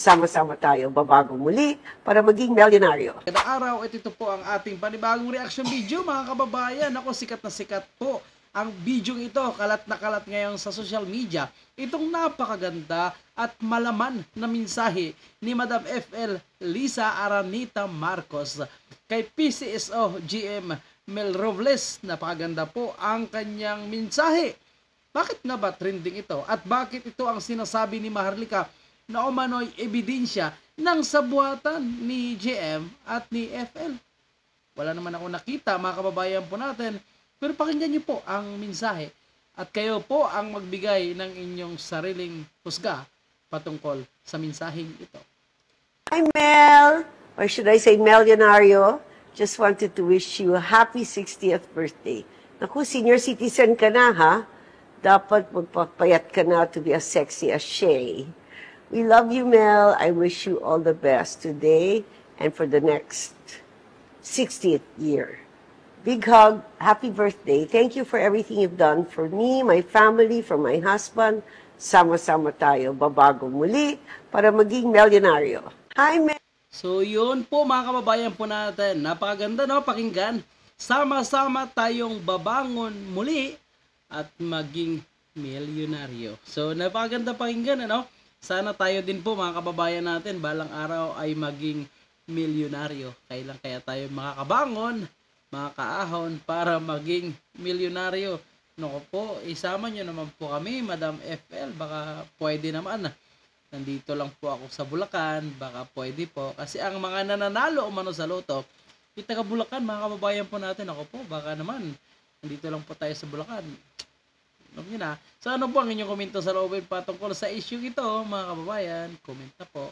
Sama-sama tayo babago muli para maging milyonaryo. Kada araw, ito po ang ating panibagong reaction video mga kababayan. Ako, sikat na sikat po ang video ito. Kalat na kalat ngayon sa social media. Itong napakaganda at malaman na mensahe ni Madam FL Liza Aranita Marcos kay PCSO GM Mel Robles. Napakaganda po ang kanyang mensahe. Bakit nga ba trending ito? At bakit ito ang sinasabi ni Maharlika na umano'y ebidensya ng sabuatan ni GM at ni FL? Wala naman ako nakita mga kababayan po natin. Pero pakinggan niyo po ang mensahe. At kayo po ang magbigay ng inyong sariling husga patungkol sa mensaheng ito. Hi Mel, or should I say Melyonario? Just wanted to wish you a happy 60th birthday. Naku, senior citizen ka na ha? Dapat magpapayat ka na to be as sexy as Shay. We love you, Mel. I wish you all the best today and for the next 60th year. Big hug. Happy birthday. Thank you for everything you've done for me, my family, for my husband. Sama-sama tayo babago muli para maging milyonaryo. Hi, Mel. So yun po mga kababayan po natin. Napakaganda no, pakinggan. Sama-sama tayong babangon muli at maging milyonaryo. So napakaganda pakinggan ano. Sana tayo din po mga kababayan natin balang araw ay maging milyonaryo. Kailan kaya tayo makakabangon, makakaahon para maging milyonaryo? Naku po, isama nyo naman po kami, Madam FL. Baka pwede naman. Nandito lang po ako sa Bulacan. Baka pwede po. Kasi ang mga nananalo umano sa loto, yung taga Bulacan, mga kababayan po natin. Ako po, baka naman. Nandito lang po tayo sa Bulacan. So ano po ang inyong komento sa loob patungkol sa issue ito mga kababayan? Comment na po.